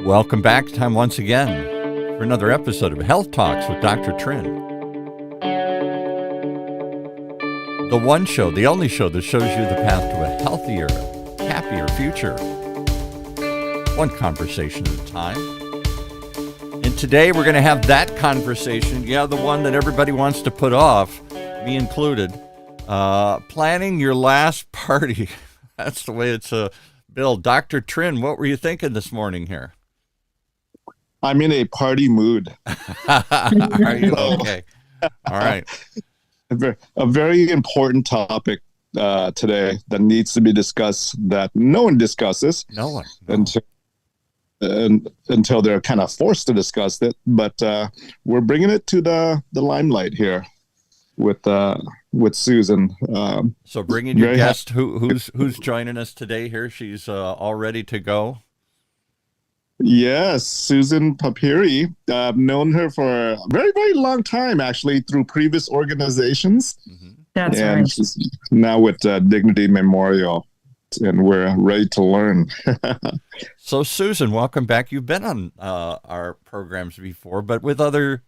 Welcome back. Time once again for another episode of Health Talks with Dr. TRINH. The one show, the only show that shows you the path to a healthier, happier future. One conversation at a time. And today we're going to have that conversation, the one that everybody wants to put off, me included. Planning your last party. That's the way it's billed. Dr. TRINH, what were you thinking this morning here? I'm in a party mood. Are you okay? All right. A very important topic today that needs to be discussed that no one discusses. No one. Until they're kind of forced to discuss it. But we're bringing it to the limelight here with Susan. So bringing your guest, who's joining us today here. She's all ready to go. Yes, Susan Papiri. I've known her for a very, very long time, actually, through previous organizations. Mm-hmm. That's and right. She's now with Dignity Memorial, and we're ready to learn. So, Susan, welcome back. You've been on our programs before, but with other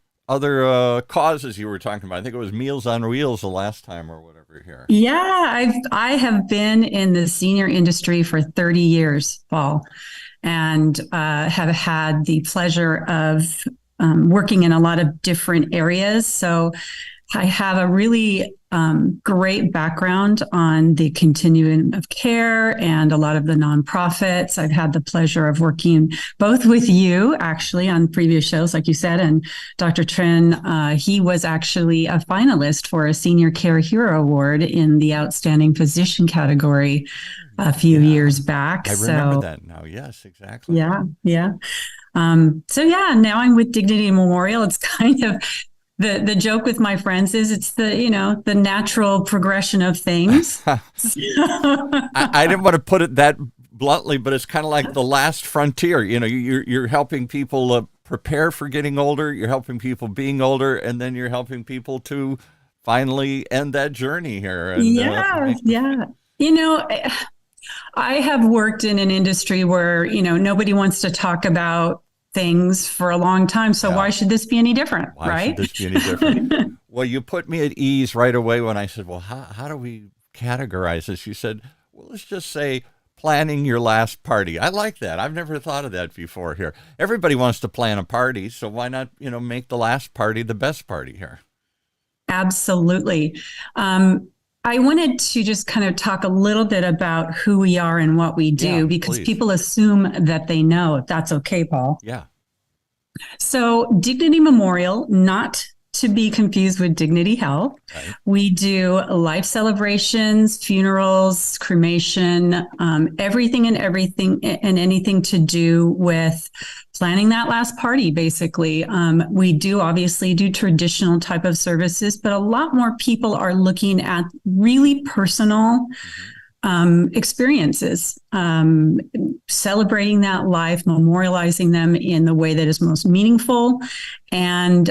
causes you were talking about. I think it was Meals on Wheels the last time or whatever here. Yeah, I have been in the senior industry for 30 years, Paul, and have had the pleasure of working in a lot of different areas. So I have a really great background on the continuum of care and a lot of the nonprofits. I've had the pleasure of working both with you, actually, on previous shows, like you said, and Dr. TRINH. He was actually a finalist for a Senior Care Hero Award in the Outstanding Physician category a few years back. I remember that now. Yes, exactly. Yeah. Now I'm with Dignity Memorial. It's kind of the joke with my friends is it's the natural progression of things. I didn't want to put it that bluntly, but it's kind of like the last frontier. You're helping people prepare for getting older. You're helping people being older, and then you're helping people to finally end that journey here. And, yeah. I have worked in an industry where, nobody wants to talk about things for a long time. So why should this be any different? Why should this be any different? Well, you put me at ease right away when I said, well, how do we categorize this? You said, well, let's just say planning your last party. I like that. I've never thought of that before here. Everybody wants to plan a party. So why not, make the last party the best party here? Absolutely. I wanted to just kind of talk a little bit about who we are and what we do, because people assume that they know. If that's okay, Paul. Yeah. So Dignity Memorial, not to be confused with Dignity Health. Right. We do life celebrations, funerals, cremation, everything and anything to do with planning that last party, basically. We do obviously do traditional type of services, but a lot more people are looking at really personal experiences, celebrating that life, memorializing them in the way that is most meaningful. And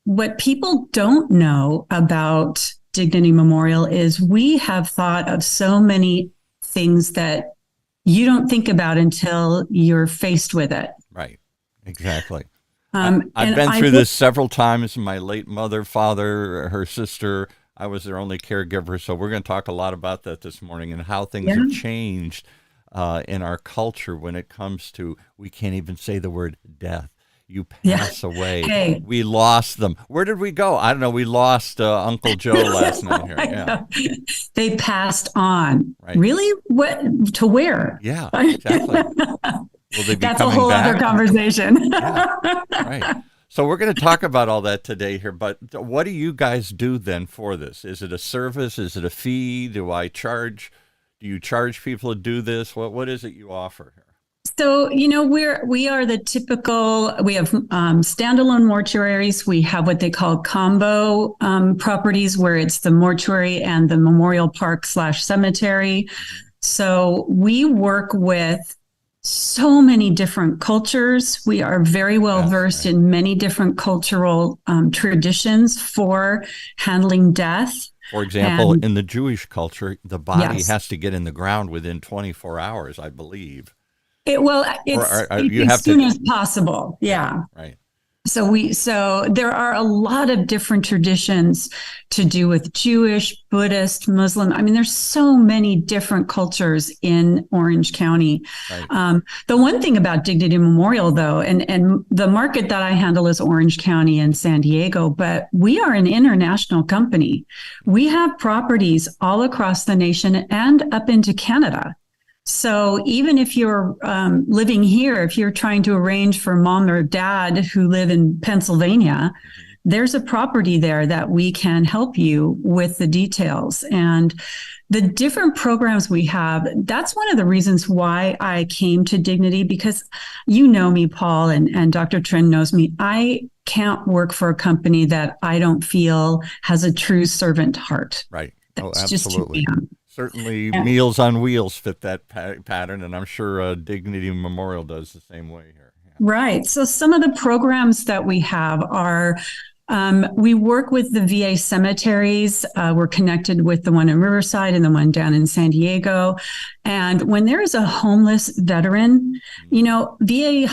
what people don't know about Dignity Memorial is we have thought of so many things that you don't think about until you're faced with it. Right. Exactly. I've been through this several times. My late mother, father, her sister, I was their only caregiver. So we're going to talk a lot about that this morning and how things have changed in our culture when it comes to, we can't even say the word death. You pass away. Hey. We lost them. Where did we go? I don't know. We lost Uncle Joe last night here. Yeah. They passed on. Right. Really? What? To where? Yeah, exactly. Will they be That's a whole other conversation. Right. So we're going to talk about all that today here. But what do you guys do then for this? Is it a service? Is it a fee? Do you charge people to do this? What is it you offer here? So, we are the typical, we have standalone mortuaries. We have what they call combo properties where it's the mortuary and the memorial park / cemetery. So we work with so many different cultures. We are very well versed in many different cultural traditions for handling death. For example, in the Jewish culture, the body has to get in the ground within 24 hours, I believe. It's you as have soon to? as possible. Yeah. Right. So there are a lot of different traditions to do with Jewish, Buddhist, Muslim. I mean, there's so many different cultures in Orange County. Right. The one thing about Dignity Memorial, though, and the market that I handle is Orange County and San Diego, but we are an international company. We have properties all across the nation and up into Canada. So even if you're living here, if you're trying to arrange for mom or dad who live in Pennsylvania, there's a property there that we can help you with the details. And the different programs we have, that's one of the reasons why I came to Dignity, because you know me, Paul, and Dr. TRINH knows me. I can't work for a company that I don't feel has a true servant heart. Right. That's Absolutely. Just who I am. Certainly, Meals on Wheels fit that pattern, and I'm sure Dignity Memorial does the same way here. Yeah. Right. So some of the programs that we have are we work with the VA cemeteries. We're connected with the one in Riverside and the one down in San Diego. And when there is a homeless veteran, VA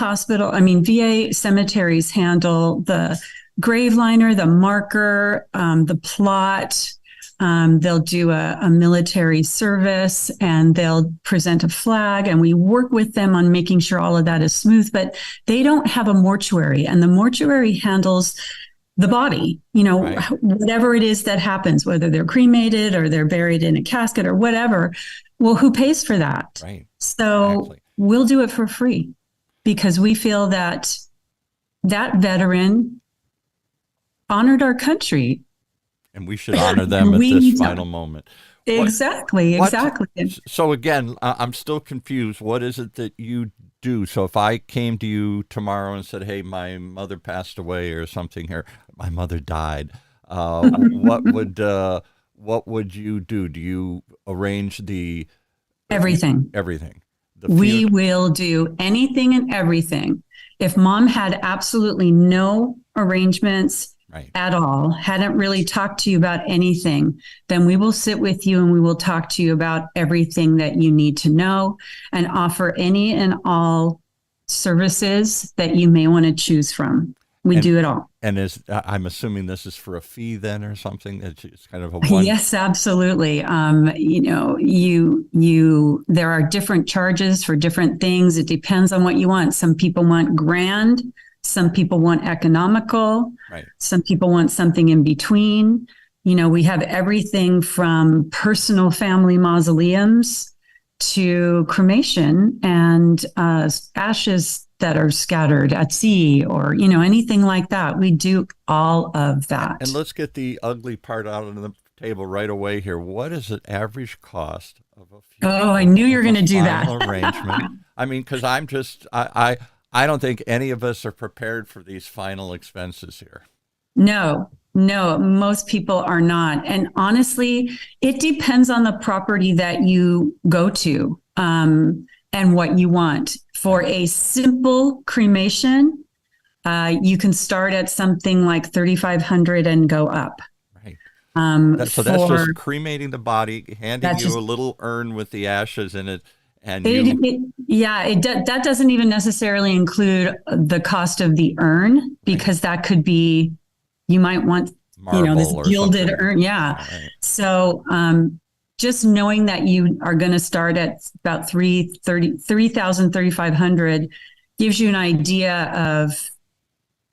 cemeteries handle the grave liner, the marker, the plot. They'll do a military service and they'll present a flag, and we work with them on making sure all of that is smooth, but they don't have a mortuary, and the mortuary handles the body, Right. whatever it is that happens, whether they're cremated or they're buried in a casket or whatever. Well, who pays for that? Right. So Exactly. We'll do it for free because we feel that veteran honored our country. And we should honor them at this final moment. Exactly. So again, I'm still confused. What is it that you do? So if I came to you tomorrow and said, "Hey, my mother passed away," or something here, my mother died. What would you do? Do you arrange everything? Everything. We will do anything and everything. If mom had absolutely no arrangements at all, hadn't really talked to you about anything, then we will sit with you and we will talk to you about everything that you need to know and offer any and all services that you may want to choose from. We do it all. And I'm assuming this is for a fee then, or something? It's kind of a one. Yes, absolutely. There are different charges for different things. It depends on what you want. Some people want grand. Some people want economical. Right. Some people want something in between. We have everything from personal family mausoleums to cremation and ashes that are scattered at sea or, anything like that. We do all of that. And let's get the ugly part out on the table right away here. What is the average cost of a funeral? Oh, I knew you were going to do that. Arrangement. I mean, because I don't think any of us are prepared for these final expenses here. No, most people are not. And honestly, it depends on the property that you go to and what you want. For a simple cremation, you can start at something like $3,500 and go up. Right. So that's just cremating the body, handing you a little urn with the ashes in it. And that doesn't even necessarily include the cost of the urn, because that could be, you might want, this gilded urn. Yeah. Right. So just knowing that you are going to start at about $3,500 gives you an idea of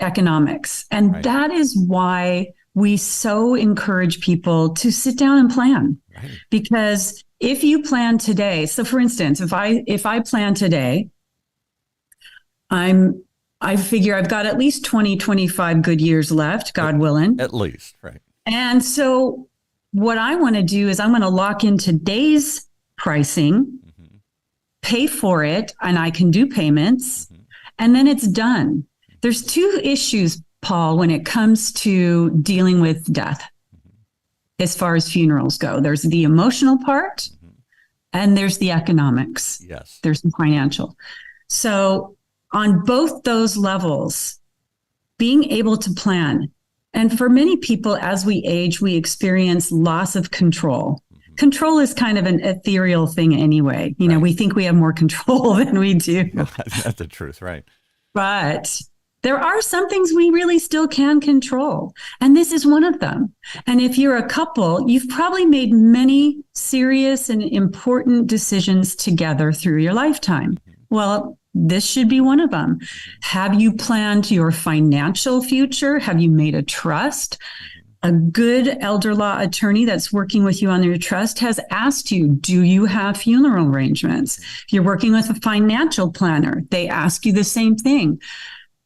economics. And that is why we so encourage people to sit down and plan. Right. Because if you plan today, so for instance, if I plan today, I figure I've got at least 20, 25 good years left, God willing. At least, right. And so what I want to do is I'm going to lock in today's pricing, pay for it, and I can do payments, and then it's done. There's two issues, Paul, when it comes to dealing with death. As far as funerals go, there's the emotional part and there's the economics. Yes. There's the financial. So on both those levels, being able to plan. And for many people, as we age, we experience loss of control. control is kind of an ethereal thing anyway. You know, Right. we think we have more control than we do. That's the truth, right? But there are some things we really still can control. And this is one of them. And if you're a couple, you've probably made many serious and important decisions together through your lifetime. Well, this should be one of them. Have you planned your financial future? Have you made a trust? A good elder law attorney that's working with you on your trust has asked you, do you have funeral arrangements? If you're working with a financial planner, they ask you the same thing.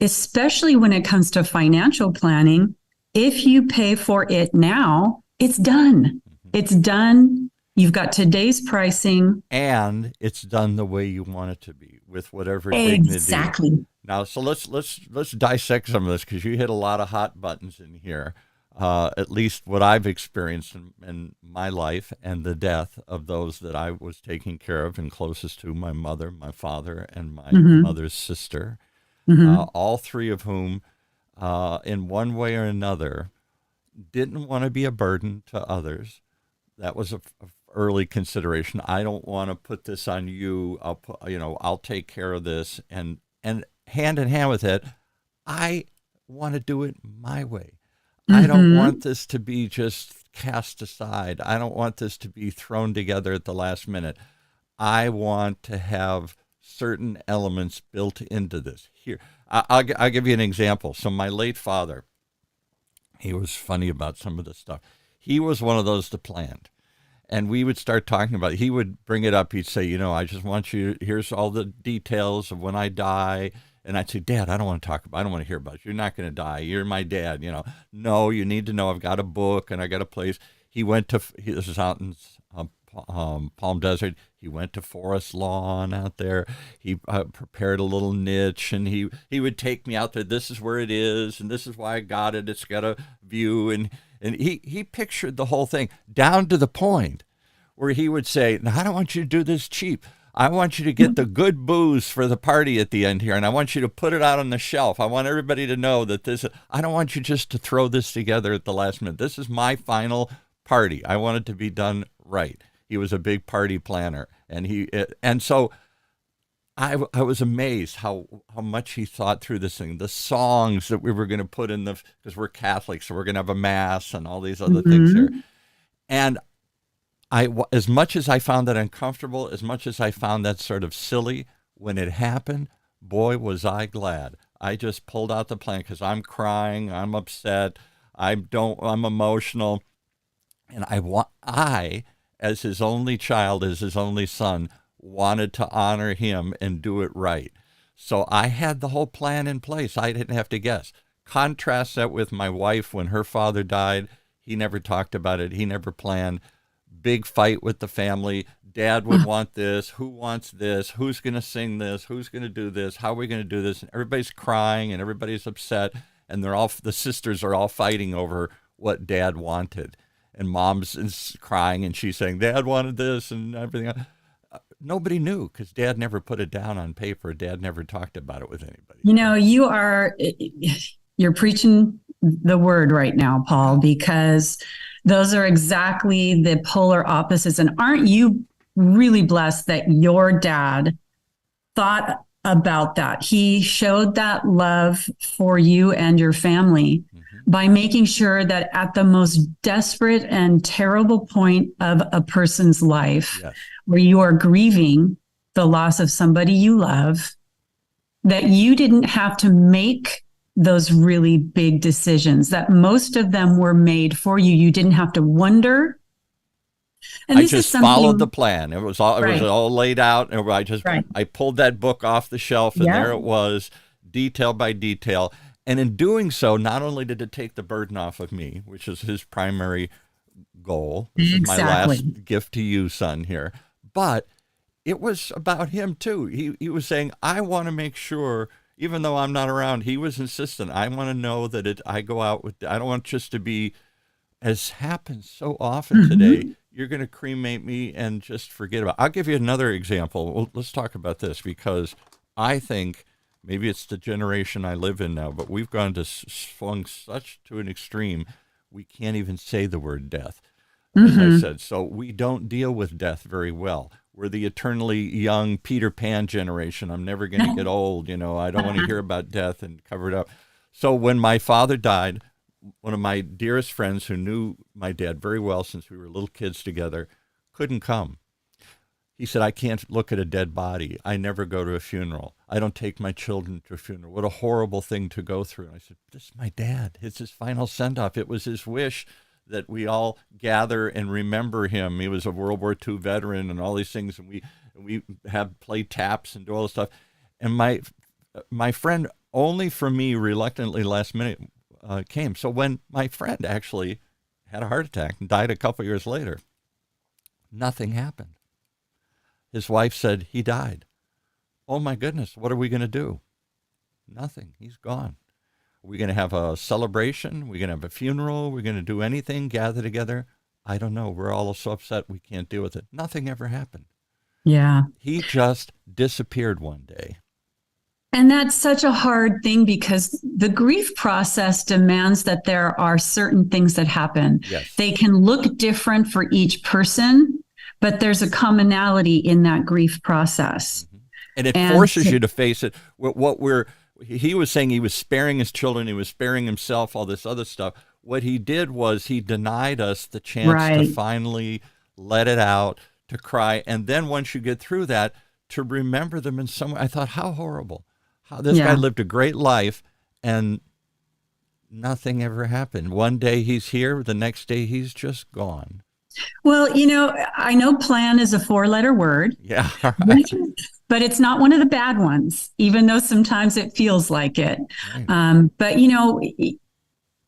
Especially when it comes to financial planning, if you pay for it now, it's done. It's done. You've got today's pricing. And it's done the way you want it to be, with whatever dignity. Exactly. Now, so let's dissect some of this, because you hit a lot of hot buttons in here. At least what I've experienced in my life, and the death of those that I was taking care of and closest to, my mother, my father, and my mother's sister. All three of whom, in one way or another, didn't want to be a burden to others. That was a early consideration. I don't want to put this on you. I'll take care of this. And hand in hand with it, I want to do it my way. I don't want this to be just cast aside. I don't want this to be thrown together at the last minute. I want to have certain elements built into this. Here, I'll give you an example. So my late father, he was funny about some of this stuff. He was one of those that planned. And we would start talking about it. He would bring it up. He'd say, I just want you, here's all the details of when I die. And I'd say, Dad, I don't want to hear about it. You're not going to die. You're my dad. No, you need to know. I've got a book and I got a place. This is out in Palm Desert. He went to Forest Lawn out there. He prepared a little niche, and he would take me out there. This is where it is, and this is why I got it. It's got a view, and he pictured the whole thing down to the point where he would say, "Now, I don't want you to do this cheap. I want you to get the good booze for the party at the end here, and I want you to put it out on the shelf. I want everybody to know that I don't want you just to throw this together at the last minute. This is my final party. I want it to be done right." He was a big party planner, and so I was amazed how much he thought through this thing. The songs that we were going to put in because we're Catholics, so we're going to have a mass and all these other things here. And as much as I found that uncomfortable, as much as I found that sort of silly, when it happened, boy, was I glad. I just pulled out the plan, because I'm crying, I'm upset, I'm emotional, and I, as his only child, as his only son, wanted to honor him and do it right. So I had the whole plan in place. I didn't have to guess. Contrast that with my wife when her father died. He never talked about it. He never planned. Big fight with the family. Dad would want this. Who wants this? Who's going to sing this? Who's going to do this? How are we going to do this? And everybody's crying and everybody's upset. And the sisters are all fighting over what Dad wanted. And Mom's is crying, and she's saying, Dad wanted this and everything. Nobody knew, because Dad never put it down on paper. Dad never talked about it with anybody. You're preaching the word right now, Paul, because those are exactly the polar opposites. And aren't you really blessed that your dad thought about that? He showed that love for you and your family by making sure that at the most desperate and terrible point of a person's life, where you are grieving the loss of somebody you love, that you didn't have to make those really big decisions, that most of them were made for you. You didn't have to wonder. And I just followed the plan. It was all laid out. And I pulled that book off the shelf, and there it was, detail by detail. And in doing so, not only did it take the burden off of me, which is his primary goal, this is my last gift to you, son, here, but it was about him too. He was saying, I want to make sure, even though I'm not around, he was insistent. I want to know that I go out with, I don't want just to be, as happens so often today, you're going to cremate me and just forget about it. I'll give you another example. Well, let's talk about this, because I think maybe it's the generation I live in now, but we've gone to swung such to an extreme, we can't even say the word death. as I Mhm. said. So we don't deal with death very well. We're the eternally young Peter Pan generation. I'm never going to get old. I don't want to hear about death and cover it up. So when my father died, one of my dearest friends who knew my dad very well since we were little kids together couldn't come. He said, I can't look at a dead body. I never go to a funeral. I don't take my children to a funeral. What a horrible thing to go through. And I said, this is my dad. It's his final send-off. It was his wish that we all gather and remember him. He was a World War II veteran and all these things. And we have play taps and do all this stuff. And my friend, only for me, reluctantly last minute, came. So when my friend actually had a heart attack and died a couple years later, nothing happened. His wife said, he died. Oh my goodness, what are we going to do? Nothing. He's gone. Are we going to have a celebration? Are we going to have a funeral? Are we going to do anything, gather together? I don't know. We're all so upset we can't deal with it. Nothing ever happened. Yeah. He just disappeared one day. And that's such a hard thing because the grief process demands that there are certain things that happen. Yes. They can look different for each person, but there's a commonality in that grief process. Mm-hmm. And it forces you to face it. He was saying he was sparing his children, he was sparing himself, all this other stuff. What he did was he denied us the chance to finally let it out, to cry. And then once you get through that, to remember them in some way. I thought, how horrible. How this guy lived a great life and nothing ever happened. One day he's here, the next day he's just gone. Well, I know plan is a 4-letter word. Yeah. Right. But it's not one of the bad ones, even though sometimes it feels like it. Right. But,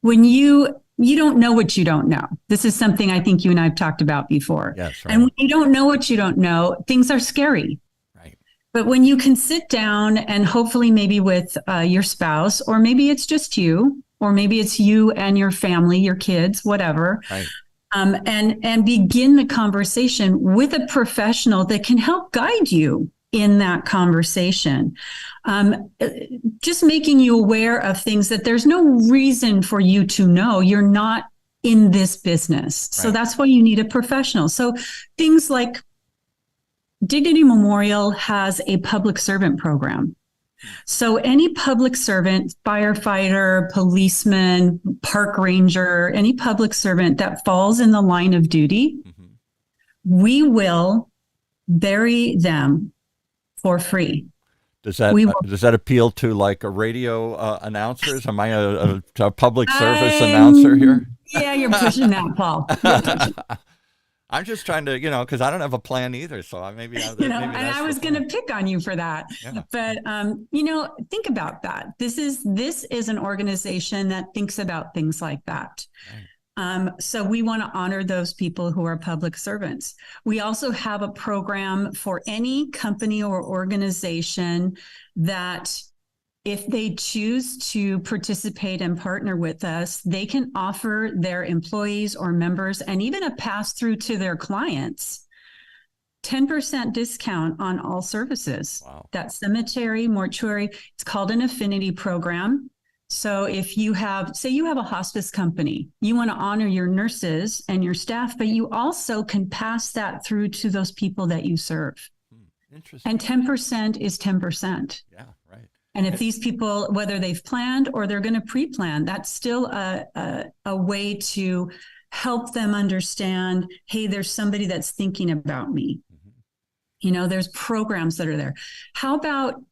when you don't know what you don't know. This is something I think you and I have talked about before. Yes, right. And when you don't know what you don't know, things are scary. Right. But when you can sit down and hopefully maybe with your spouse, or maybe it's just you, or maybe it's you and your family, your kids, whatever. Right. And begin the conversation with a professional that can help guide you in that conversation. Just making you aware of things that there's no reason for you to know. You're not in this business. So that's why you need a professional. So things like Dignity Memorial has a public servant program. So any public servant, firefighter, policeman, park ranger, any public servant that falls in the line of duty, we will bury them for free. Does that appeal to like a radio announcers? Am I a public service announcer here? Yeah, you're pushing that, Paul. I'm just trying to, because I don't have a plan either. So maybe and I was going to pick on you for that. Yeah. But, think about that. This is an organization that thinks about things like that. Right. So we want to honor those people who are public servants. We also have a program for any company or organization that if they choose to participate and partner with us, they can offer their employees or members and even a pass-through to their clients 10% discount on all services. Wow. That cemetery, mortuary, it's called an affinity program. So if you have, say you have a hospice company, you want to honor your nurses and your staff, but you also can pass that through to those people that you serve. Interesting. And 10% is 10%. Yeah, right. And if these people, whether they've planned or they're going to pre-plan, that's still a way to help them understand, hey, there's somebody that's thinking about me. Mm-hmm. There's programs that are there. How about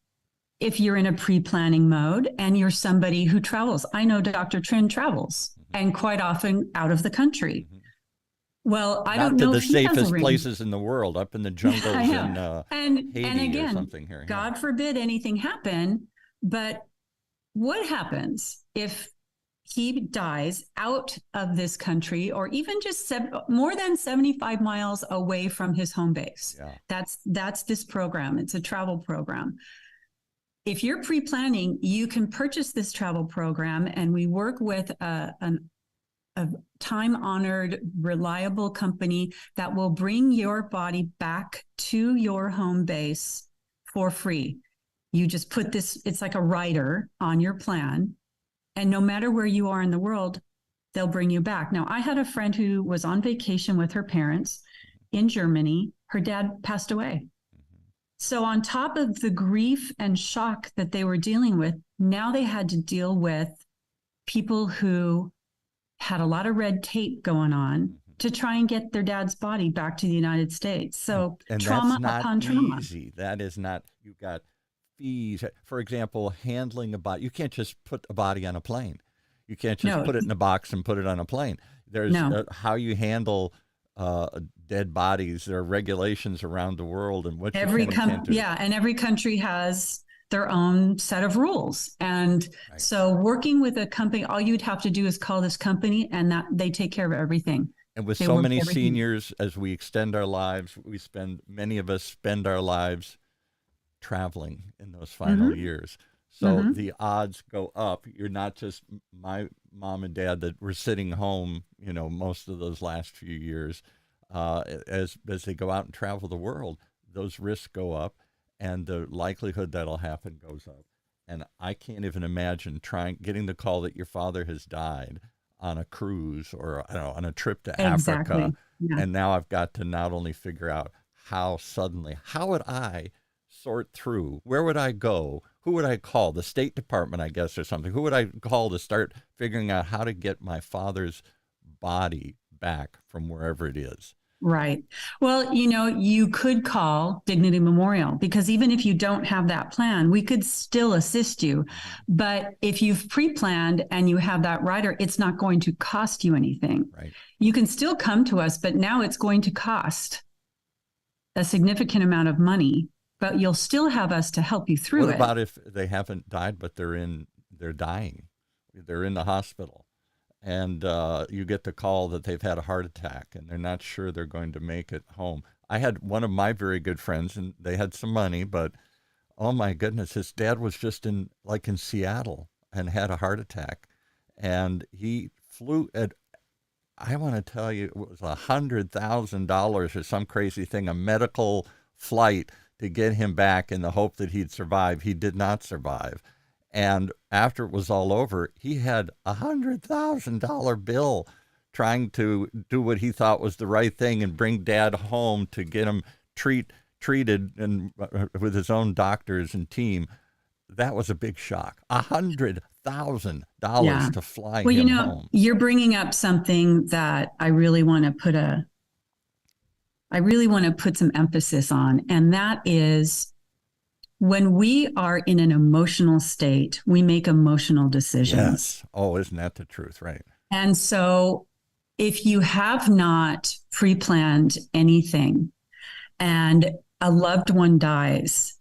if you're in a pre-planning mode and you're somebody who travels? I know Dr. TRINH travels and quite often out of the country. Mm-hmm. Well, I don't know to the if safest places in the world, up in the jungles in Haiti and again, or something here. God forbid anything happen, but what happens if he dies out of this country or even just more than 75 miles away from his home base? Yeah. That's this program. It's a travel program. If you're pre-planning, you can purchase this travel program, and we work with a time-honored, reliable company that will bring your body back to your home base for free. You just put this, it's like a rider on your plan. And no matter where you are in the world, they'll bring you back. Now, I had a friend who was on vacation with her parents in Germany. Her dad passed away. So on top of the grief and shock that they were dealing with, now they had to deal with people who had a lot of red tape going on to try and get their dad's body back to the United States. So and trauma upon trauma. Easy. That is not, you've got fees. For example, handling a body. You can't just put a body on a plane. You can't just put it in a box and put it on a plane. There's how you handle dead bodies. There are regulations around the world, and what every you can and can't do. And every country has their own set of rules. And so working with a company, all you'd have to do is call this company, and that they take care of everything. And with so many seniors, as we extend our lives, many of us spend our lives traveling in those final years. So the odds go up. You're not just my mom and dad that were sitting home, most of those last few years. As they go out and travel the world, those risks go up, and the likelihood that'll happen goes up. And I can't even imagine getting the call that your father has died on a cruise or on a trip to Africa. Yeah. And now I've got to not only figure out how would I sort through, where would I go? Who would I call? The State Department, I guess, or something. Who would I call to start figuring out how to get my father's body back from wherever it is? Right. Well, you could call Dignity Memorial, because even if you don't have that plan, we could still assist you. But if you've pre-planned and you have that rider, it's not going to cost you anything. Right. You can still come to us, but now it's going to cost a significant amount of money, but you'll still have us to help you through it. What about if they haven't died, but they're dying? They're in the hospital. And you get the call that they've had a heart attack and they're not sure they're going to make it home. I had one of my very good friends, and they had some money, but oh my goodness, his dad was just in Seattle and had a heart attack. And he flew I want to tell you, it was $100,000 or some crazy thing, a medical flight to get him back in the hope that he'd survive. He did not survive. And after it was all over, he had $100,000 bill trying to do what he thought was the right thing and bring dad home to get him treated and with his own doctors and team. That was a big shock. $100,000 to fly him home. You're bringing up something that I really want to put some emphasis on, and that is, when we are in an emotional state, we make emotional decisions. Yes. Oh, isn't that the truth? Right. And so if you have not pre-planned anything and a loved one dies,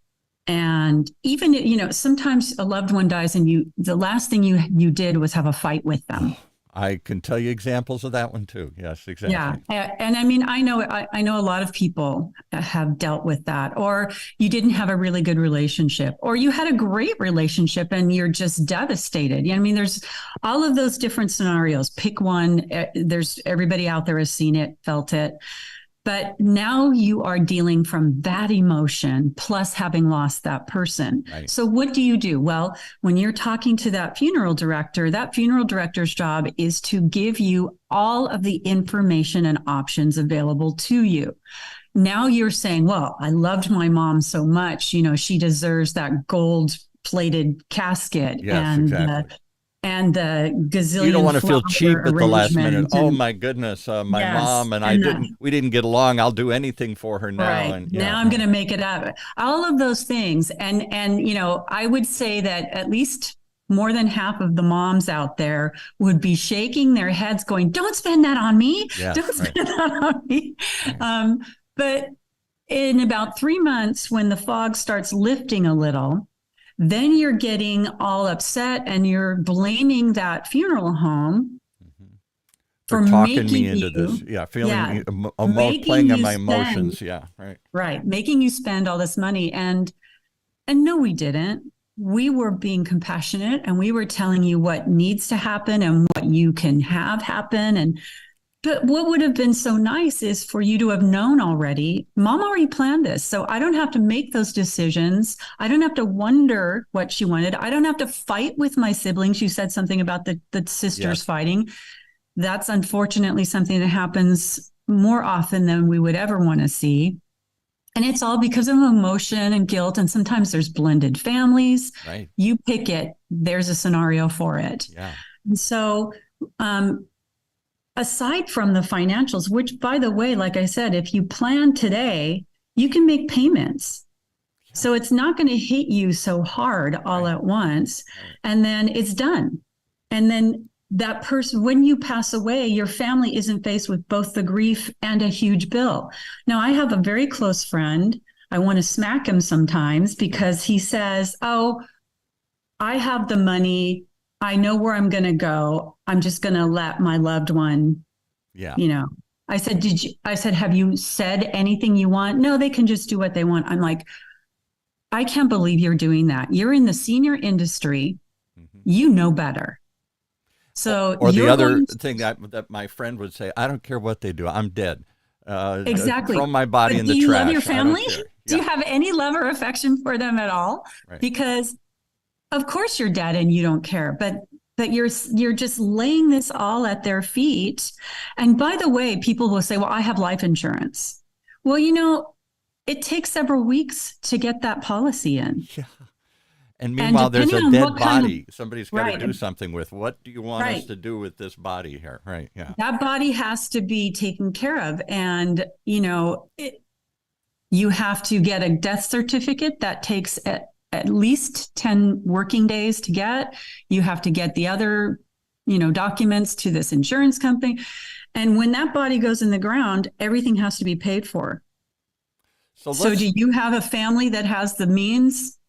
and even, sometimes a loved one dies and the last thing you did was have a fight with them. I can tell you examples of that one too. Yes, exactly. Yeah. And I mean, I know a lot of people have dealt with that, or you didn't have a really good relationship, or you had a great relationship and you're just devastated. I mean, there's all of those different scenarios. Pick one. There's everybody out there has seen it, felt it. But now you are dealing from that emotion plus having lost that person. Right. So what do you do? Well, when you're talking to that funeral director's job is to give you all of the information and options available to you. Now you're saying, well, I loved my mom so much, she deserves that gold-plated casket. Yes, and exactly. And the gazillion. You don't want to feel cheap at the last minute. Oh my goodness, my Yes, mom and we didn't get along. I'll do anything for her now. Right. And now I'm going to make it up. All of those things. And I would say that at least more than half of the moms out there would be shaking their heads going, don't spend that on me. Yes, don't spend that on me. Right. But in about 3 months, when the fog starts lifting a little, then you're getting all upset and you're blaming that funeral home for talking making me into this. Yeah, playing on my emotions. Yeah, right. Right, making you spend all this money. And no, we didn't. We were being compassionate and we were telling you what needs to happen and what you can have happen. But what would have been so nice is for you to have known already, Mom already planned this. So I don't have to make those decisions. I don't have to wonder what she wanted. I don't have to fight with my siblings. You said something about the sisters fighting. That's unfortunately something that happens more often than we would ever want to see. And it's all because of emotion and guilt. And sometimes there's blended families. Right. You pick it, there's a scenario for it. Yeah. And so, aside from the financials, which, by the way, like I said, if you plan today, you can make payments. Yeah. So it's not going to hit you so hard all at once. Right. And then it's done. And then that person, when you pass away, your family isn't faced with both the grief and a huge bill. Now, I have a very close friend. I want to smack him sometimes because he says, "Oh, I have the money. I know where I'm going to go. I'm just going to let my loved one." Yeah. I said, "Have you said anything you want?" "No, they can just do what they want." I'm like, I can't believe you're doing that. You're in the senior industry. Mm-hmm. You know better. So, or the other thing that my friend would say, "I don't care what they do. I'm dead. Exactly. Throw my body in the trash." Do you love your family? Yeah. Do you have any love or affection for them at all? Right. Because of course you're dead and you don't care, but you're just laying this all at their feet. And by the way, people will say, "Well, I have life insurance." Well, it takes several weeks to get that policy in. Yeah. And meanwhile, there's a dead body. Somebody's got to do something with. What do you want us to do with this body here? Right. Yeah. That body has to be taken care of. And, you have to get a death certificate that takes at least 10 working days to get. You have to get the other, documents to this insurance company. And when that body goes in the ground, everything has to be paid for. So do you have a family that has the means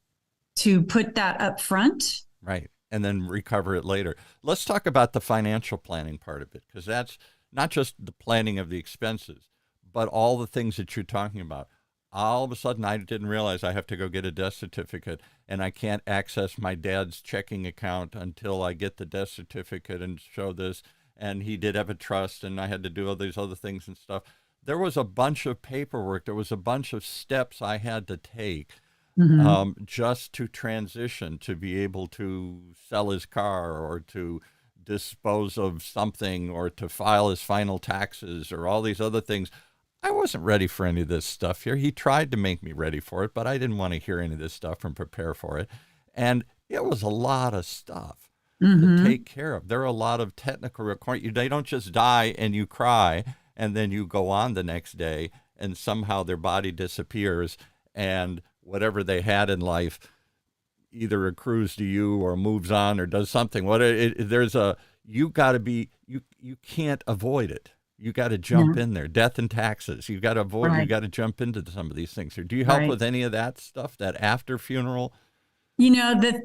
to put that up front? Right. And then recover it later. Let's talk about the financial planning part of it, because that's not just the planning of the expenses, but all the things that you're talking about. All of a sudden, I didn't realize I have to go get a death certificate, and I can't access my dad's checking account until I get the death certificate and show this. And he did have a trust, and I had to do all these other things and stuff. There was a bunch of paperwork. There was a bunch of steps I had to take. Mm-hmm. Just to transition, to be able to sell his car or to dispose of something or to file his final taxes or all these other things. I wasn't ready for any of this stuff here. He tried to make me ready for it, but I didn't want to hear any of this stuff and prepare for it. And it was a lot of stuff to take care of. There are a lot of technical requirements. They don't just die and you cry and then you go on the next day and somehow their body disappears and whatever they had in life either accrues to you or moves on or does something. You can't avoid it. You got to jump in there. Death and taxes. You got to avoid. Right. You got to jump into some of these things. Do you help with any of that stuff? That after funeral? That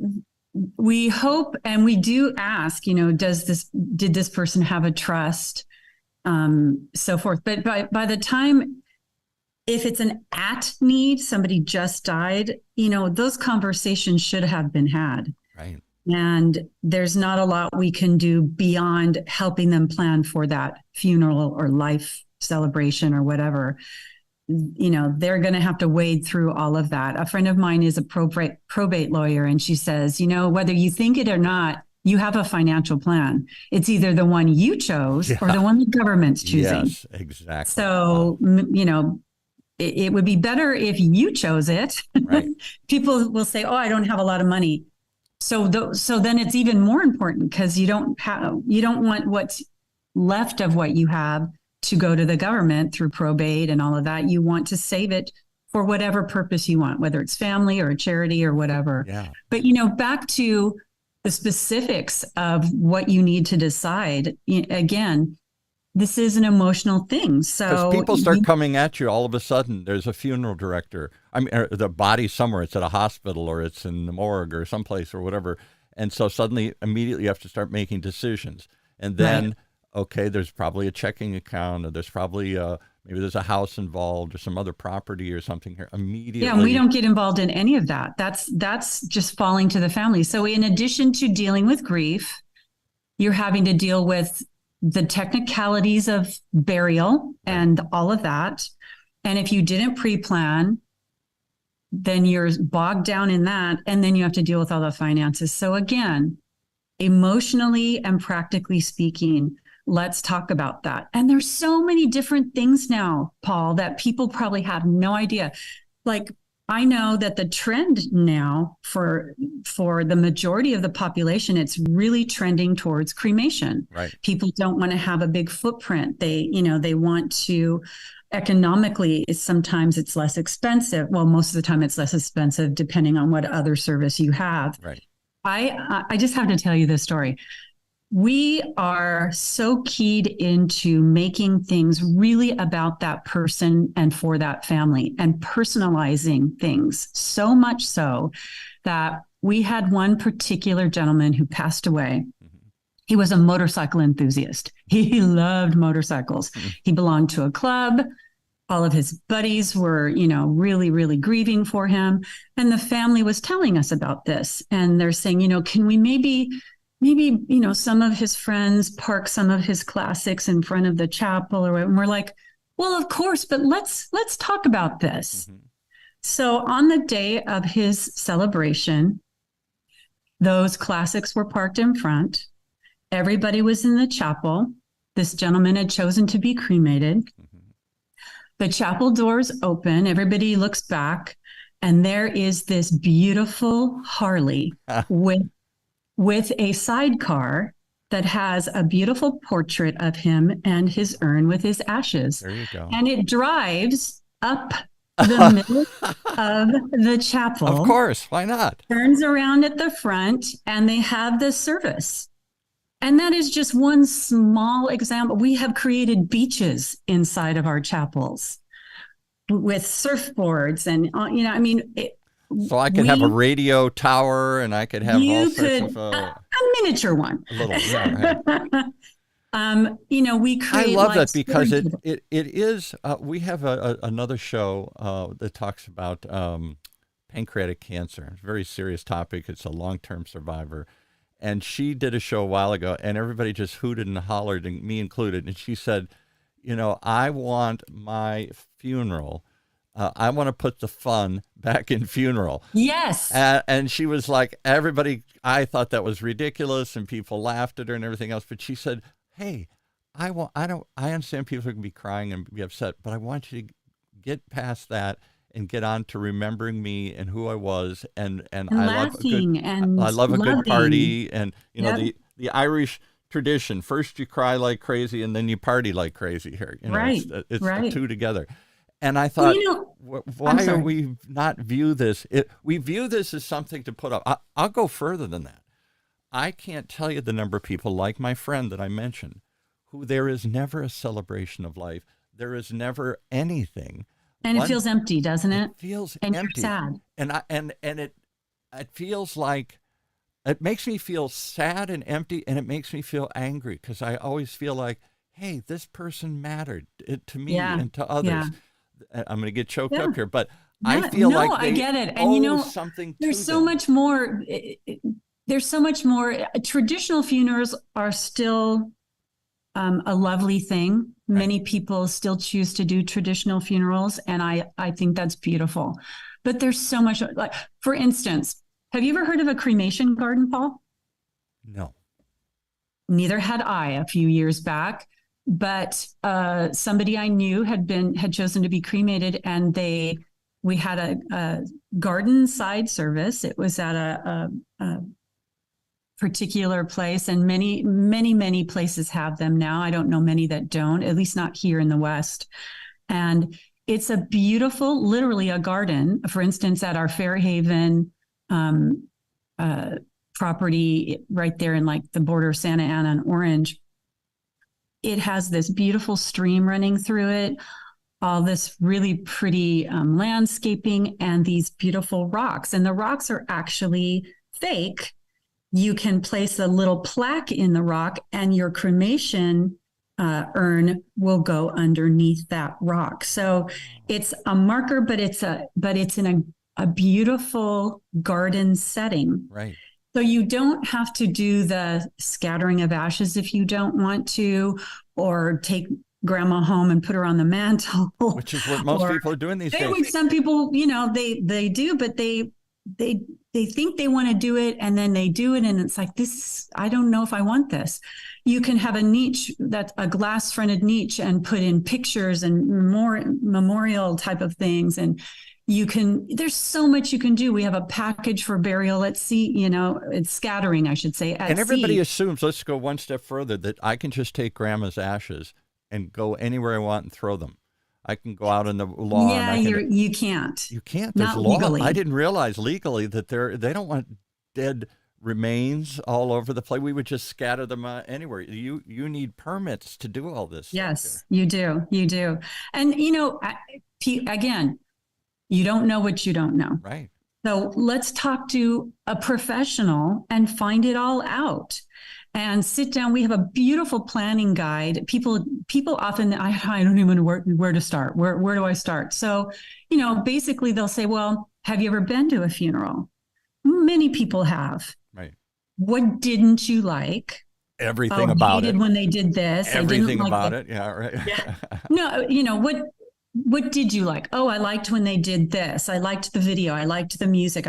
we hope and we do ask. Did this person have a trust? So forth. But by the time. If it's an at need, somebody just died, those conversations should have been had. Right. And there's not a lot we can do beyond helping them plan for that funeral or life celebration or whatever. They're going to have to wade through all of that. A friend of mine is a probate lawyer, and she says, whether you think it or not, you have a financial plan. It's either the one you chose or the one the government's choosing. Yes, exactly. So, it would be better if you chose it. Right. People will say, "Oh, I don't have a lot of money." So then it's even more important because you don't want what's left of what you have to go to the government through probate and all of that. You want to save it for whatever purpose you want, whether it's family or a charity or whatever. Yeah. But, back to the specifics of what you need to decide, again, this is an emotional thing. So people start coming at you all of a sudden. There's a funeral director. The body's somewhere. It's at a hospital or it's in the morgue or someplace or whatever. And so suddenly, immediately, you have to start making decisions. And then, okay, there's probably a checking account, or there's probably maybe there's a house involved or some other property or something here. Immediately. Yeah, and we don't get involved in any of that. That's just falling to the family. So in addition to dealing with grief, you're having to deal with the technicalities of burial and all of that. And if you didn't pre-plan, then you're bogged down in that. And then you have to deal with all the finances. So again, emotionally and practically speaking, let's talk about that. And there's so many different things now, Paul, that people probably have no idea. Like, I know that the trend now for the majority of the population, it's really trending towards cremation. Right. People don't want to have a big footprint. They want to, economically, sometimes it's less expensive. Well, most of the time it's less expensive depending on what other service you have. Right. I just have to tell you this story. We are so keyed into making things really about that person and for that family and personalizing things, so much so that we had one particular gentleman who passed away. He was a motorcycle enthusiast. He loved motorcycles. He belonged to a club. All of his buddies were, really, really grieving for him. And the family was telling us about this. And they're saying, can we maybe, some of his friends park some of his classics in front of the chapel or whatever. And we're like, well, of course, but let's talk about this. Mm-hmm. So on the day of his celebration, those classics were parked in front. Everybody was in the chapel. This gentleman had chosen to be cremated. Mm-hmm. The chapel doors open. Everybody looks back, and there is this beautiful Harley with a sidecar that has a beautiful portrait of him and his urn with his ashes. There you go. And it drives up the middle of the chapel. Of course. Why not? Turns around at the front, and they have this service. And that is just one small example. We have created beaches inside of our chapels with surfboards and, so I could have a radio tower, and I could have all sorts of a miniature one. A little, yeah, right. We create. I love that because it is. We have another show that talks about pancreatic cancer. It's a very serious topic. It's a long-term survivor, and she did a show a while ago, and everybody just hooted and hollered, and me included. And she said, I want my funeral. I want to put the fun back in funeral. Yes. And she was like, everybody, I thought that was ridiculous, and people laughed at her and everything else. But she said, hey, I understand people are going to be crying and be upset, but I want you to get past that and get on to remembering me and who I was. And I love a good party. And, the Irish tradition, first you cry like crazy and then you party like crazy here. Right. It's right. the two together. And I thought, why are we not view this? We view this as something to put up. I'll go further than that. I can't tell you the number of people like my friend that I mentioned, who there is never a celebration of life. There is never anything. And it feels empty, doesn't it? It feels and empty. You're sad. And it feels like, it makes me feel sad and empty, and it makes me feel angry because I always feel like, hey, this person mattered to me and to others. Yeah. I'm going to get choked up here, but I feel like I get it. And something. There's so much more. There's so much more. Traditional funerals are still a lovely thing. Right. Many people still choose to do traditional funerals, and I think that's beautiful. But there's so much. Like, for instance, have you ever heard of a cremation garden, Paul? No. Neither had I a few years back. But somebody I knew had chosen to be cremated, and we had a garden side service. It was at a particular place, and many places have them now. I don't know many that don't, at least not here in the West. And it's a beautiful, literally a garden. For instance, at our Fairhaven property, right there in like the border of Santa Ana and Orange. It has this beautiful stream running through it, all this really pretty landscaping, and these beautiful rocks. And the rocks are actually fake. You can place a little plaque in the rock, and your cremation urn will go underneath that rock. So it's a marker, but it's in a beautiful garden setting. Right. So you don't have to do the scattering of ashes if you don't want to, or take grandma home and put her on the mantle. Which is what most people are doing these days. Some people, they do, but they they think they want to do it, and then they do it, and it's like, this, I don't know if I want this. You can have a niche, that's a glass fronted niche, and put in pictures and more memorial type of things. And there's so much you can do. We have a package for burial at sea, it's scattering, I should say, at sea. And everybody assumes, let's go one step further, that I can just take grandma's ashes and go anywhere I want and throw them. I can go out on the lawn. Yeah, you can't. You can't. There's Not law. legally. I didn't realize legally that they don't want dead remains all over the place. We would just scatter them anywhere. You need permits to do all this. Yes, you do. You do. And, again, you don't know what you don't know. Right. So let's talk to a professional and find it all out. And sit down. We have a beautiful planning guide. People often, I don't even know where to start. Where do I start? So, basically they'll say, well, have you ever been to a funeral? Many people have. Right. What didn't you like? Everything about it. When they did this. Everything about it. Yeah, right. Yeah. No, what did you like? Oh, I liked when they did this. I liked the video. I liked the music.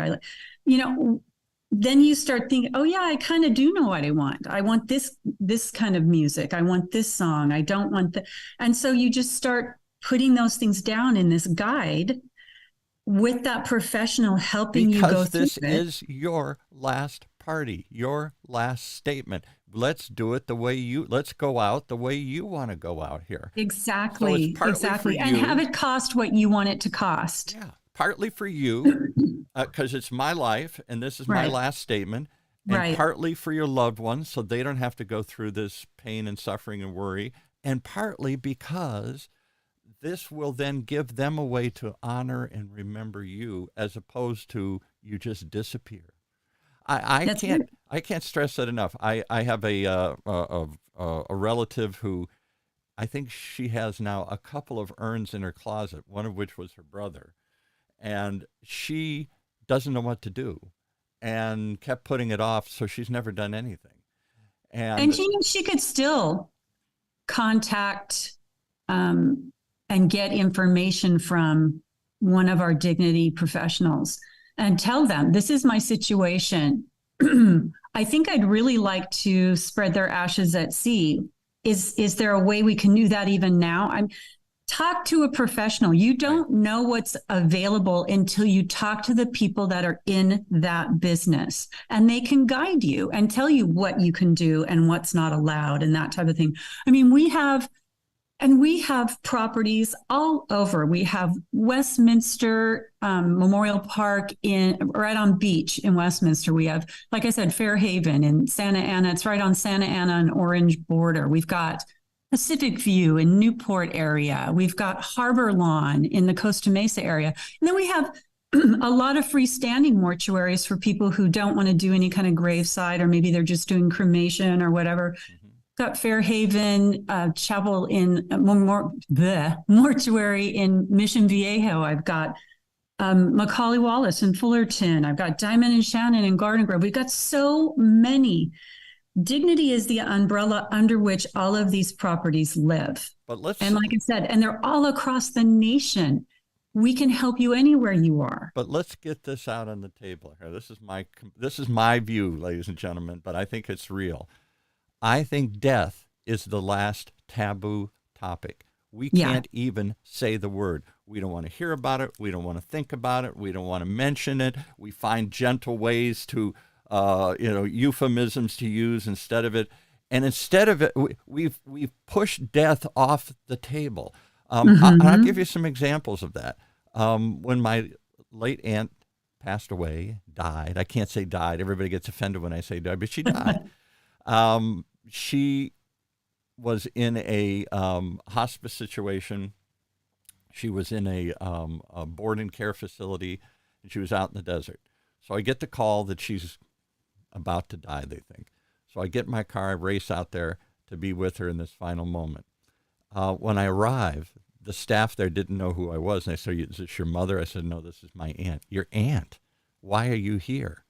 Then you start thinking, oh yeah, I kind of do know what I want. I want this kind of music. I want this song. I don't want that. And so you just start putting those things down in this guide with that professional helping you go through it. Because this is your last party, your last statement. Let's do it let's go out the way you want to go out here. Exactly. So exactly. And have it cost what you want it to cost. Yeah. Partly for you, because it's my life and this is my last statement, and partly for your loved ones so they don't have to go through this pain and suffering and worry, and partly because this will then give them a way to honor and remember you as opposed to you just disappear. I can't stress that enough. I have a relative who I think she has now a couple of urns in her closet, one of which was her brother. And she doesn't know what to do and kept putting it off. So she's never done anything. And she could still contact and get information from one of our dignity professionals and tell them, this is my situation. I think I'd really like to spread their ashes at sea. Is there a way we can do that even now? Talk to a professional. You don't know what's available until you talk to the people that are in that business, and they can guide you and tell you what you can do and what's not allowed and that type of thing. I mean, we have properties all over. We have Westminster Memorial Park right on Beach in Westminster. We have, like I said, Fairhaven in Santa Ana. It's right on Santa Ana and Orange border. We've got Pacific View in Newport area. We've got Harbor Lawn in the Costa Mesa area. And then we have a lot of freestanding mortuaries for people who don't want to do any kind of graveside, or maybe they're just doing cremation or whatever. Mm-hmm. Got Fairhaven Chapel in mortuary in Mission Viejo. I've got Macaulay Wallace in Fullerton. I've got Diamond and Shannon in Garden Grove. We've got so many. Dignity is the umbrella under which all of these properties live. And like I said, and they're all across the nation. We can help you anywhere you are. But let's get this out on the table here. This is my view, ladies and gentlemen, but I think it's real. I think death is the last taboo topic. We can't even say the word. We don't want to hear about it. We don't want to think about it. We don't want to mention it. We find gentle ways to euphemisms to use instead of it. And instead of it, we've pushed death off the table. I'll give you some examples of that. When my late aunt passed away, died. I can't say died. Everybody gets offended when I say died, but she died. She was in a hospice situation. She was in a board and care facility, and she was out in the desert. So I get the call that she's about to die, they think. So I get in my car, I race out there to be with her in this final moment. When I arrive, the staff there didn't know who I was. And they said, is this your mother? I said, no, this is my aunt. Your aunt? Why are you here?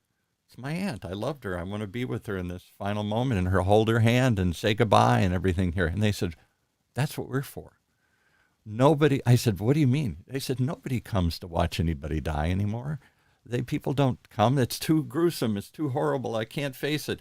It's my aunt. I loved her. I want to be with her in this final moment and hold her hand and say goodbye and everything here. And they said, that's what we're for. Nobody, I said, what do you mean? They said, nobody comes to watch anybody die anymore. People don't come. It's too gruesome. It's too horrible. I can't face it.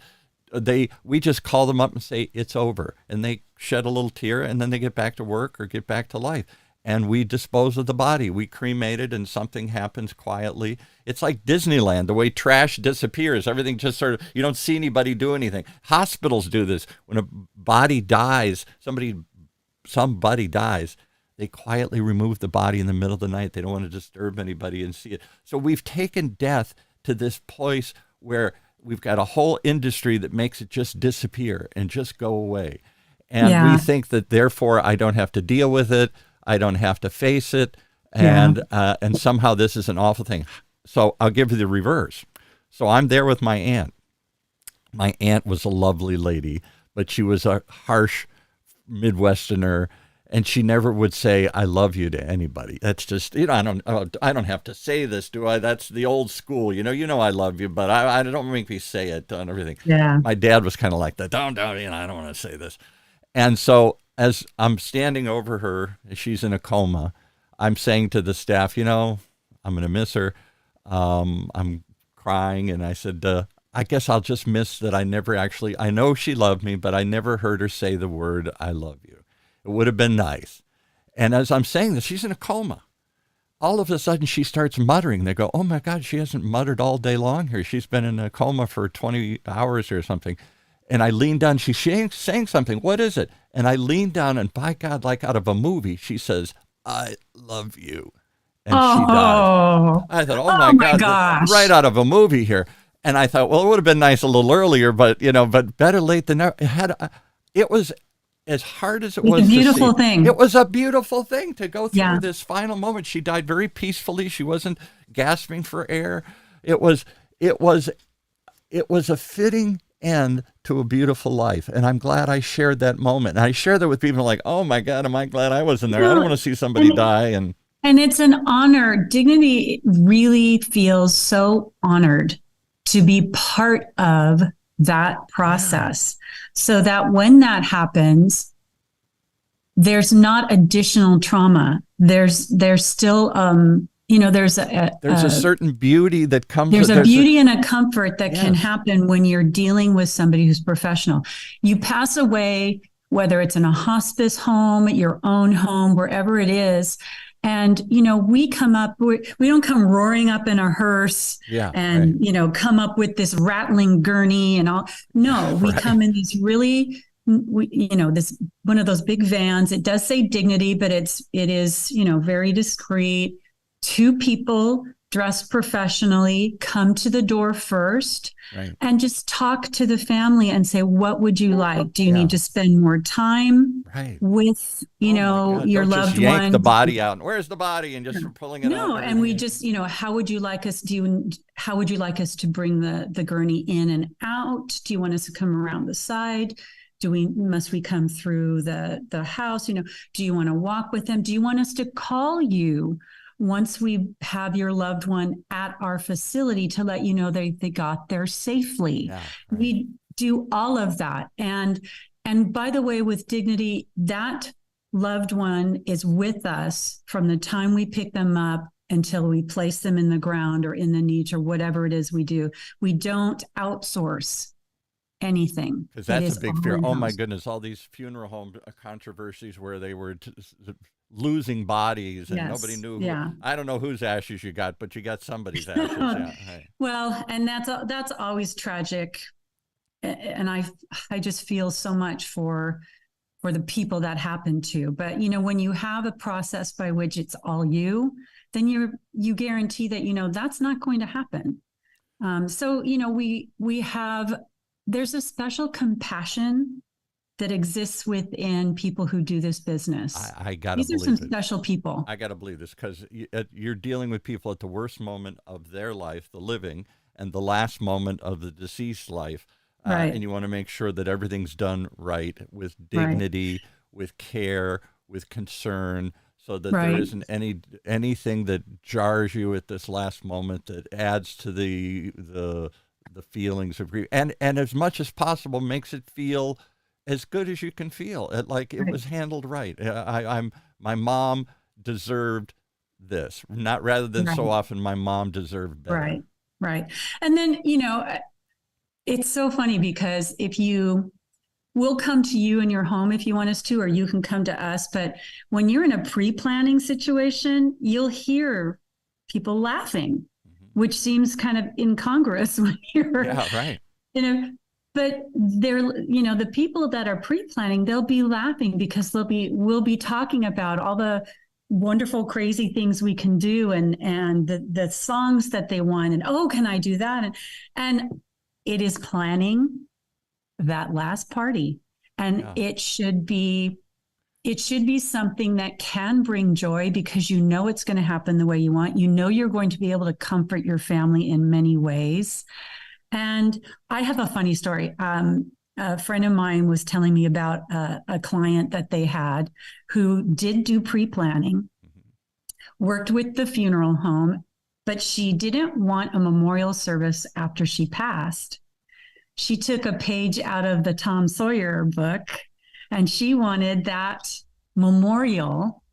We just call them up and say it's over, and they shed a little tear, and then they get back to work or get back to life. And we dispose of the body. We cremate it, and something happens quietly. It's like Disneyland, the way trash disappears. Everything just sort of, you don't see anybody do anything. Hospitals do this. When a body dies, somebody dies, they quietly remove the body in the middle of the night. They don't want to disturb anybody and see it. So we've taken death to this place where we've got a whole industry that makes it just disappear and just go away. And we think that therefore I don't have to deal with it. I don't have to face it. And somehow this is an awful thing. So I'll give you the reverse. So I'm there with my aunt. My aunt was a lovely lady, but she was a harsh Midwesterner, and she never would say "I love you" to anybody. That's just, I don't have to say this, do I? That's the old school. I love you, but I don't make me say it and everything. Yeah. My dad was kind of like that. Don't, I don't want to say this. And so as I'm standing over her, she's in a coma, I'm saying to the staff, I'm going to miss her. I'm crying, and I said, I guess I'll just miss that I know she loved me, but I never heard her say the word "I love you." It would have been nice. And as I'm saying this, she's in a coma. All of a sudden, she starts muttering. They go, "Oh, my God, she hasn't muttered all day long here. She's been in a coma for 20 hours or something." And I leaned down. She's saying something. What is it? And I leaned down, and by God, like out of a movie, she says, "I love you." And she died. I thought, oh my God, right out of a movie here. And I thought, well, it would have been nice a little earlier, but better late than never. It was as hard as it was. It's a beautiful thing. It was a beautiful thing to go through this final moment. She died very peacefully. She wasn't gasping for air. It was a fitting end to a beautiful life. And I'm glad I shared that moment. And I share that with people like, oh my God, am I glad I wasn't there? I don't want to see somebody die. And it's an honor. Dignity really feels so honored to be part of that process, so that when that happens, there's not additional trauma. There's still, there's a certain beauty that comes. There's a beauty and a comfort that can happen when you're dealing with somebody who's professional. You pass away, whether it's in a hospice home, your own home, wherever it is. And, we come up, we don't come roaring up in a hearse and, come up with this rattling gurney and all. No, we come in these really, this one of those big vans. It does say dignity, but it is, very discreet. Two people dressed professionally come to the door first and just talk to the family and say, what would you like? Do you need to spend more time with, your loved one? Yank the body out. And where's the body? And just pulling it out. No, and we just, how would you like us? How would you like us to bring the gurney in and out? Do you want us to come around the side? Must we come through the house? Do you want to walk with them? Do you want us to call you once we have your loved one at our facility to let you know they got there safely? We do all of that. And by the way, with dignity, that loved one is with us from the time we pick them up until we place them in the ground or in the niche or whatever it is we do. We don't outsource anything. Because that's a big fear. Oh my goodness, all these funeral home controversies where they were losing bodies and nobody knew. I don't know whose ashes you got, but you got somebody's ashes. Well, and that's always tragic. And I just feel so much for the people that happen to. But when you have a process by which it's all you, then you guarantee that that's not going to happen. So there's a special compassion that exists within people who do this business. I gotta believe these are some special people. I gotta believe this because you're dealing with people at the worst moment of their life, the living, and the last moment of the deceased life. And you want to make sure that everything's done right, with dignity, with care, with concern, so that there isn't anything that jars you at this last moment that adds to the feelings of grief, and as much as possible makes it feel as good as you can feel. It was handled right. My mom deserved this, not rather than so Right. often my mom deserved better. Right. Right. And then, it's so funny because we'll come to you in your home if you want us to, or you can come to us. But when you're in a pre-planning situation, you'll hear people laughing, which seems kind of incongruous when you're, Yeah, right. but the people that are pre-planning, they'll be laughing because we'll be talking about all the wonderful, crazy things we can do and the songs that they want. And, oh, can I do that? And it is planning that last party. And it should be something that can bring joy because it's going to happen the way you want. You're going to be able to comfort your family in many ways. And I have a funny story. A friend of mine was telling me about a client that they had who did do pre-planning, worked with the funeral home, but she didn't want a memorial service after she passed. She took a page out of the Tom Sawyer book and she wanted that memorial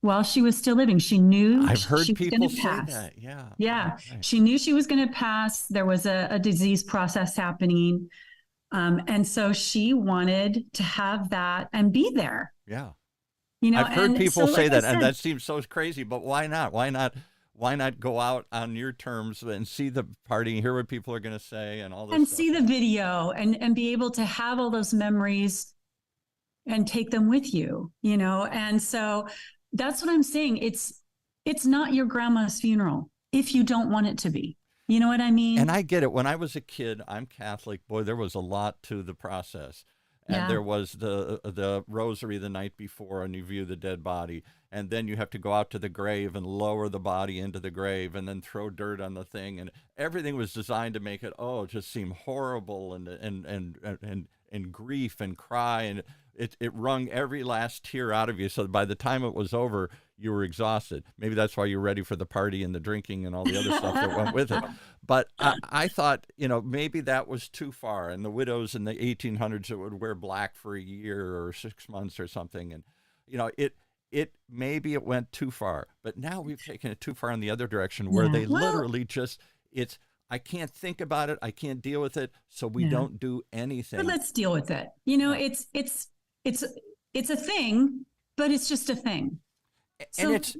while she was still living. She knew I've heard she was people going to say pass. that. Yeah. Yeah. Right. She knew she was going to pass. There was a disease process happening. And so she wanted to have that and be there. Yeah. I've heard people say that, and that seems so crazy, but why not? Why not go out on your terms and see the party, hear what people are going to say and all this and stuff. see the video and be able to have all those memories and take them with you, And so that's what I'm saying. It's not your grandma's funeral if you don't want it to be. You know what I mean? And I get it. When I was a kid, I'm Catholic. Boy, there was a lot to the process. And there was the rosary the night before, and you view the dead body. And then you have to go out to the grave and lower the body into the grave and then throw dirt on the thing. And everything was designed to make it, just seem horrible and grief and cry. And it wrung every last tear out of you. So by the time it was over, you were exhausted. Maybe that's why you're ready for the party and the drinking and all the other stuff that went with it. But I thought, maybe that was too far. And the widows in the 1800s that would wear black for a year or 6 months or something. And, maybe it went too far. But now we've taken it too far in the other direction where they literally I can't think about it. I can't deal with it. So we don't do anything. But let's deal with it. It's a thing, but it's just a thing. And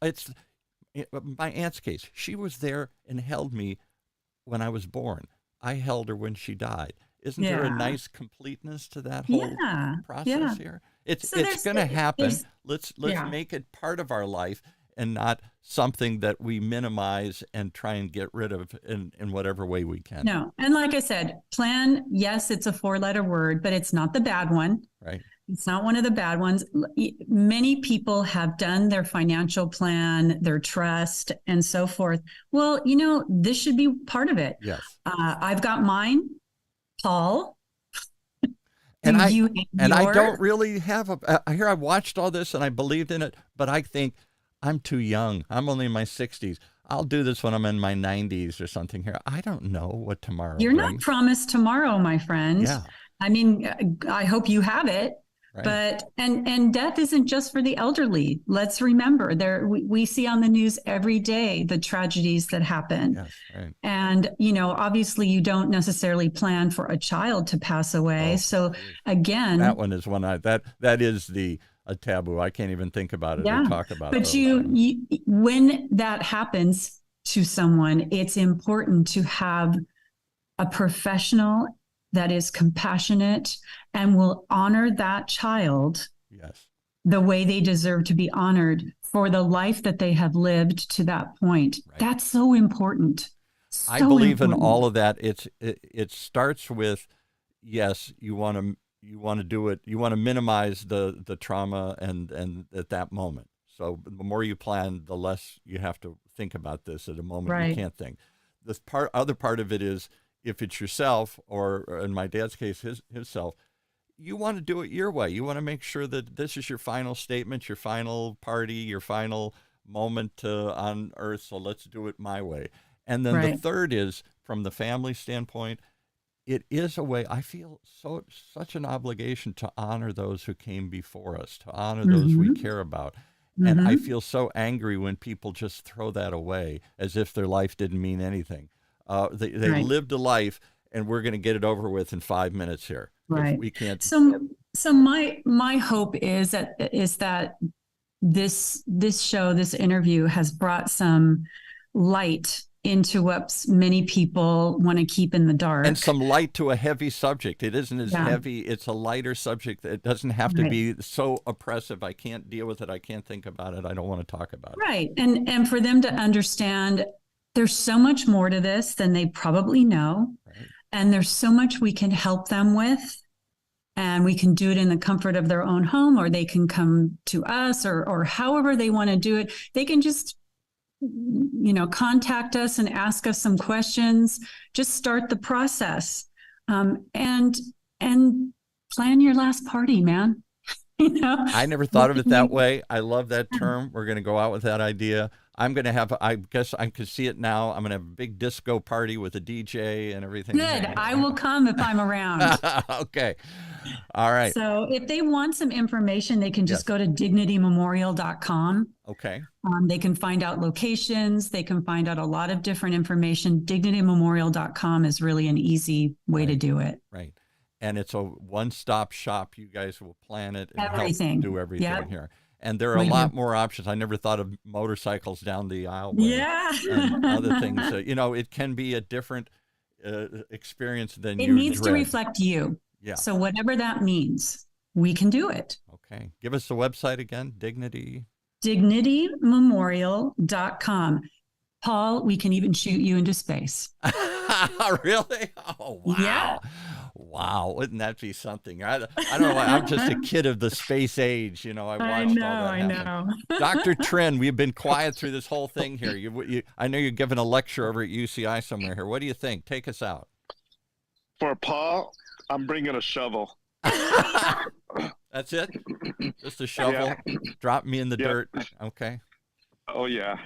it's my aunt's case. She was there and held me when I was born. I held her when she died. Isn't there a nice completeness to that whole process here? It's going to happen. Let's make it part of our life and not something that we minimize and try and get rid of in whatever way we can. No. And like I said, plan, yes, it's a 4-letter word, but it's not the bad one. Right. It's not one of the bad ones. Many people have done their financial plan, their trust, and so forth. Well, this should be part of it. Yes. I've got mine, Paul. And I don't really have I watched all this and I believed in it, but I think I'm too young. I'm only in my 60s. I'll do this when I'm in my 90s or something here. I don't know what tomorrow You're brings. not promised tomorrow, my friend. Yeah. I mean, I hope you have it. Right. But and death isn't just for the elderly. Let's remember, we see on the news every day the tragedies that happen. Yes, right. And obviously you don't necessarily plan for a child to pass away. So again, that one is one that is a taboo. I can't even think about it or talk about it. But when that happens to someone, it's important to have a professional that is compassionate and will honor that child the way they deserve to be honored for the life that they have lived to that point. Right. That's so important. I believe in all of that. It starts with, yes, you want to do it. You want to minimize the trauma and at that moment. So the more you plan, the less you have to think about this at a moment you can't think. The other part of it is, if it's yourself, or in my dad's case, himself, you want to do it your way. You want to make sure that this is your final statement, your final party, your final moment on earth. So let's do it my way. And then the third is, from the family standpoint, it is a way. I feel such an obligation to honor those who came before us, to honor those we care about. And I Mhm. feel so angry when people just throw that away as if their life didn't mean anything. They Right. lived a life, and we're going to get it over with in 5 minutes here. If Right. we can't. So my hope is that this show, this interview has brought some light into what many people want to keep in the dark. And some light to a heavy subject. It isn't as Yeah. heavy. It's a lighter subject. It doesn't have to Right. be so oppressive. I can't deal with it. I can't think about it. I don't want to talk about it. Right. And for them to understand there's so much more to this than they probably know. Right. And there's so much we can help them with. And we can do it in the comfort of their own home, or they can come to us, or however they want to do it. They can just, contact us and ask us some questions. Just start the process, and plan your last party, man. I never thought of it that way. I love that term. We're going to go out with that idea. I'm going to have, I guess I could see it now. I'm going to have a big disco party with a DJ and everything. Good. I will come if I'm around. Okay. All right. So if they want some information, they can just go to dignitymemorial.com. Okay. They can find out locations. They can find out a lot of different information. Dignitymemorial.com is really an easy way to do it. Right. And it's a one-stop shop. You guys will plan it and Everything. help do everything Yep. here. And there are a lot more options. I never thought of motorcycles down the aisleway. Yeah. And other things. It can be a different experience than It you needs to dread. reflect you. Yeah. So whatever that means, we can do it. Okay. Give us the website again. Dignitymemorial.com. Paul, we can even shoot you into space. Really? Oh, wow. Yeah. Wow. Wouldn't that be something? I don't know why. I'm just a kid of the space age. I watched all that happen. Dr. TRINH, we've been quiet through this whole thing here. I know you're giving a lecture over at UCI somewhere here. What do you think? Take us out. For Paul, I'm bringing a shovel. That's it? Just a shovel? Yeah. Drop me in the dirt. Okay. Oh, yeah.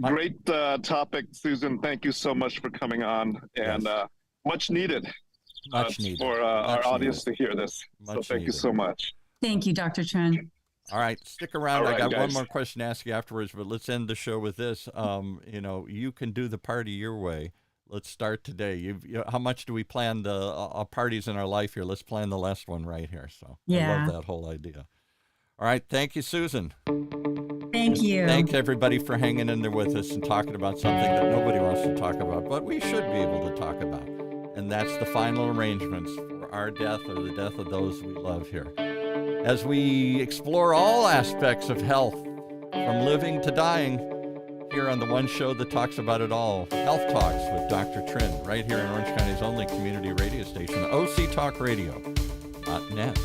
Great topic, Susan. Thank you so much for coming on. And much needed. Much needed. For our audience to hear this. So thank you so much. Thank you, Dr. TRINH. All right, stick around. All right, I got one guys. more question to ask you afterwards, but let's end the show with this. You can do the party your way. Let's start today. How much do we plan the parties in our life here? Let's plan the last one right here. So I love that whole idea. All right, thank you, Susan. Thank you. Thanks, everybody, for hanging in there with us and talking about something that nobody wants to talk about, but we should be able to talk about. And that's the final arrangements for our death or the death of those we love here. As we explore all aspects of health, from living to dying, here on the one show that talks about it all, Health Talks with Dr. TRINH, right here in Orange County's only community radio station, OCTalkRadio.net.